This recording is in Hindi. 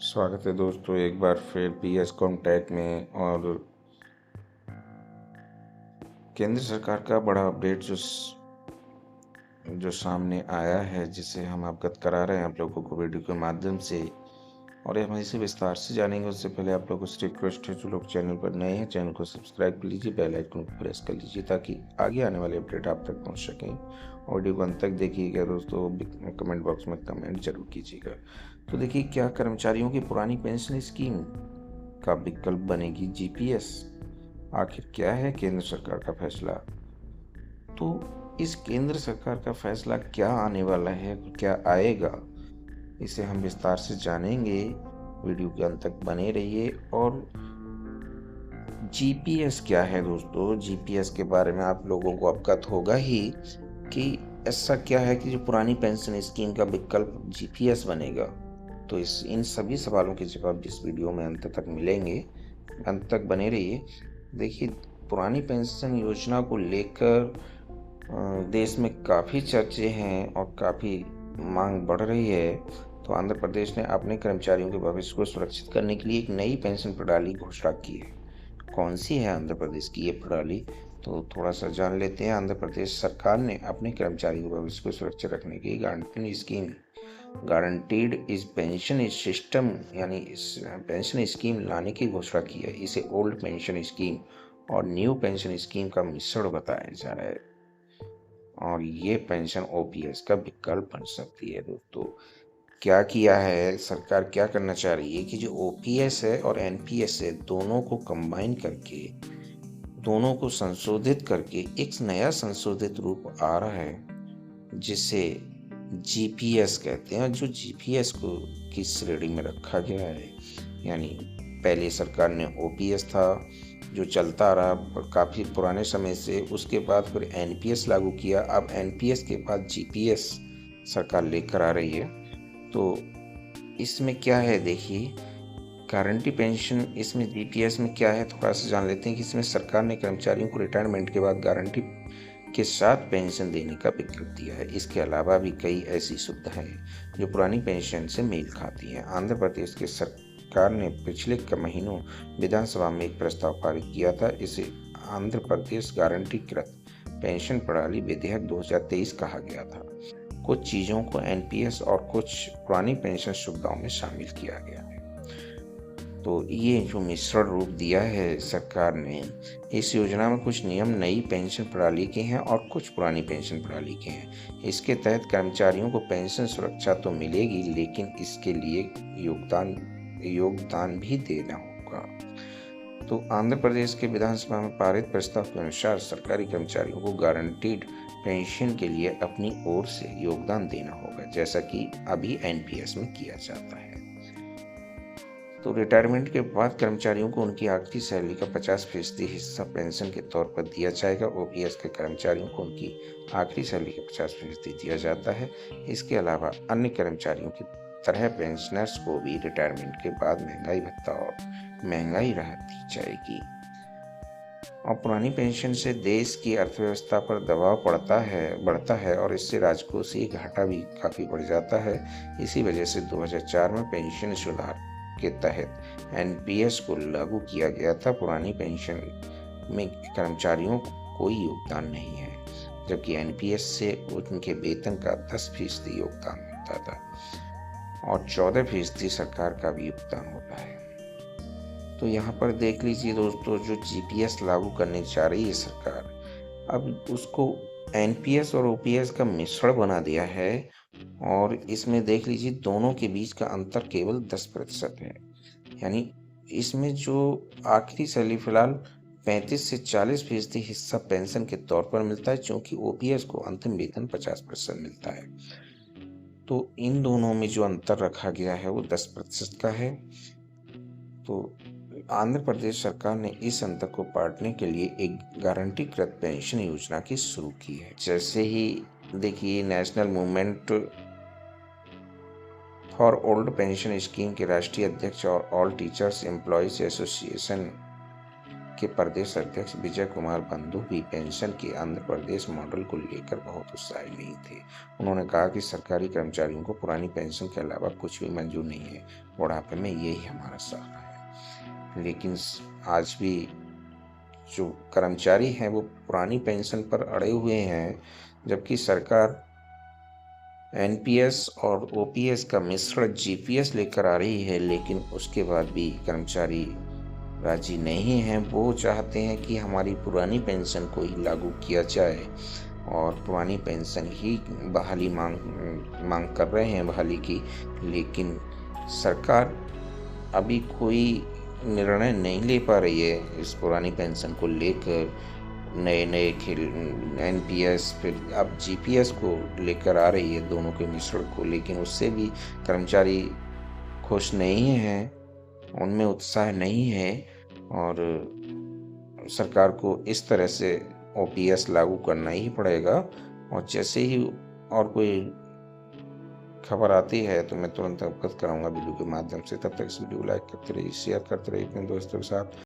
स्वागत है दोस्तों एक बार फिर पीएस कॉन्टैक्ट में। और केंद्र सरकार का बड़ा अपडेट जो सामने आया है, जिसे हम अवगत करा रहे हैं आप लोगों को वीडियो के माध्यम से, और हम इसे विस्तार से जानेंगे। उससे पहले आप लोगों से रिक्वेस्ट है, जो लोग चैनल पर नए हैं चैनल को सब्सक्राइब कर लीजिए, बेल आइकन को प्रेस कर लीजिए ताकि आगे आने वाले अपडेट आप तक पहुंच सकें। ऑडियो को अंत तक देखिएगा दोस्तों, कमेंट बॉक्स में कमेंट जरूर कीजिएगा। तो देखिए, क्या कर्मचारियों की पुरानी पेंशन स्कीम का विकल्प बनेगी जीपीएस? आखिर क्या है केंद्र सरकार का फैसला? तो इस केंद्र सरकार का फैसला क्या आने वाला है, क्या आएगा, इसे हम विस्तार से जानेंगे। वीडियो के अंत तक बने रहिए। और जीपीएस क्या है दोस्तों, जीपीएस के बारे में आप लोगों को अवगत होगा ही कि ऐसा क्या है कि जो पुरानी पेंशन स्कीम का विकल्प जीपीएस बनेगा। तो इन सभी सवालों के जवाब इस वीडियो में अंत तक मिलेंगे, अंत तक बने रहिए। देखिए, पुरानी पेंशन योजना को लेकर देश में काफ़ी चर्चे हैं और काफ़ी मांग बढ़ रही है। तो आंध्र प्रदेश ने अपने कर्मचारियों के भविष्य को सुरक्षित करने के लिए एक नई पेंशन प्रणाली घोषणा की है। कौन सी है आंध्र प्रदेश की ये प्रणाली, तो थोड़ा सा जान लेते हैं। आंध्र प्रदेश सरकार ने अपने कर्मचारियों के भविष्य को सुरक्षित रखने की गारंटीड इस पेंशन सिस्टम यानी इस पेंशन स्कीम लाने की घोषणा की है। इसे ओल्ड पेंशन स्कीम और न्यू पेंशन स्कीम का मिश्रण बताया जा रहा है, और ये पेंशन ओपीएस का विकल्प बन सकती है। दोस्तों, क्या किया है सरकार, क्या करना चाह रही है कि जो ओपीएस है और एनपीएस है, दोनों को कंबाइन करके, दोनों को संशोधित करके एक नया संशोधित रूप आ रहा है जिसे जीपीएस कहते हैं। जो जीपीएस को की श्रेणी में रखा गया है, यानी पहले सरकार ने ओपीएस था जो चलता रहा काफ़ी पुराने समय से, उसके बाद फिर एनपीएस लागू किया, अब एनपीएस के बाद जीपीएस सरकार लेकर आ रही है। तो इसमें क्या है, देखिए, गारंटी पेंशन, इसमें जीपीएस में क्या है थोड़ा सा जान लेते हैं कि इसमें सरकार ने कर्मचारियों को रिटायरमेंट के बाद गारंटी के साथ पेंशन देने का विकल्प दिया है। इसके अलावा भी कई ऐसी सुविधाएं हैं जो पुरानी पेंशन से मेल खाती हैं। आंध्र प्रदेश के सरकार ने पिछले महीनों विधानसभा में एक प्रस्ताव पारित किया था। इसे आंध्र प्रदेश गारंटीकृत पेंशन प्रणाली विधेयक 2023 कहा गया था। कुछ चीज़ों को एनपीएस और कुछ पुरानी पेंशन सुविधाओं में शामिल किया गया है। तो ये जो मिश्रण रूप दिया है सरकार ने, इस योजना में कुछ नियम नई पेंशन प्रणाली के हैं और कुछ पुरानी पेंशन प्रणाली के हैं। इसके तहत कर्मचारियों को पेंशन सुरक्षा तो मिलेगी, लेकिन इसके लिए योगदान भी देना होगा। तो आंध्र प्रदेश के विधानसभा में पारित प्रस्ताव के अनुसार सरकारी कर्मचारियों को गारंटीड पेंशन के लिए अपनी ओर से योगदान देना होगा, जैसा कि अभी एनपीएस में किया जाता है। तो रिटायरमेंट के बाद कर्मचारियों को उनकी आखिरी सैलरी का 50% हिस्सा पेंशन के तौर पर दिया जाएगा। ओपीएस के कर्मचारियों को उनकी आखिरी सैलरी का 50% दिया जाता है। इसके अलावा अन्य कर्मचारियों की तरह पेंशनर्स को भी रिटायरमेंट के बाद महंगाई भत्ता और महंगाई राहत दी जाएगी। और पुरानी पेंशन से देश की अर्थव्यवस्था पर दबाव बढ़ता है और इससे राजकोषीय घाटा भी काफ़ी बढ़ जाता है। इसी वजह से 2004 में पेंशन सुधार के तहत एनपीएस को लागू किया गया था। पुरानी पेंशन में कर्मचारियों को कोई योगदान नहीं है, जबकि एनपीएस से उनके वेतन का 10% योगदान होता था और 14% सरकार का भी योगदान होता है। तो यहाँ पर देख लीजिए दोस्तों, जो जीपीएस लागू करने जा रही है सरकार, अब उसको एनपीएस और ओपीएस का मिश्रण बना दिया है, और इसमें देख लीजिए दोनों के बीच का अंतर केवल 10% है। यानी इसमें जो आखिरी सैलरी फिलहाल 35 से 40% हिस्सा पेंशन के तौर पर मिलता है, क्योंकि ओपीएस को अंतिम वेतन 50% मिलता है। तो इन दोनों में जो अंतर रखा गया है वो 10% का है। तो आंध्र प्रदेश सरकार ने इस अंतर को पाटने के लिए एक गारंटीकृत पेंशन योजना की शुरू की है। जैसे ही देखिए, national movement for old pension scheme के राष्ट्रीय अध्यक्ष और ऑल टीचर्स एम्प्लॉयज एसोसिएशन के प्रदेश अध्यक्ष विजय कुमार बंधु भी पेंशन के आंध्र प्रदेश मॉडल को लेकर बहुत उत्साही नहीं थे। उन्होंने कहा कि सरकारी कर्मचारियों को पुरानी पेंशन के अलावा कुछ भी मंजूर नहीं है, बुढ़ापे में यही हमारा सहारा है। लेकिन आज भी जो कर्मचारी हैं वो पुरानी पेंशन पर अड़े हुए हैं, जबकि सरकार एनपीएस और ओपीएस का मिश्रण जीपीएस लेकर आ रही है। लेकिन उसके बाद भी कर्मचारी राजी नहीं हैं। वो चाहते हैं कि हमारी पुरानी पेंशन को ही लागू किया जाए और पुरानी पेंशन ही बहाली मांग कर रहे हैं बहाली की। लेकिन सरकार अभी कोई निर्णय नहीं ले पा रही है इस पुरानी पेंशन को लेकर। नए खेल एनपीएस फिर अब जीपीएस को लेकर आ रही है, दोनों के मिश्रण को, लेकिन उससे भी कर्मचारी खुश नहीं हैं, उनमें उत्साह नहीं है। और सरकार को इस तरह से ओपीएस लागू करना ही पड़ेगा। और जैसे ही और कोई खबर आती है तो मैं तुरंत अवगत कराऊंगा वीडियो के माध्यम से। तब तक इस वीडियो को लाइक करते रहिए, शेयर करते रहिए अपने दोस्तों के साथ।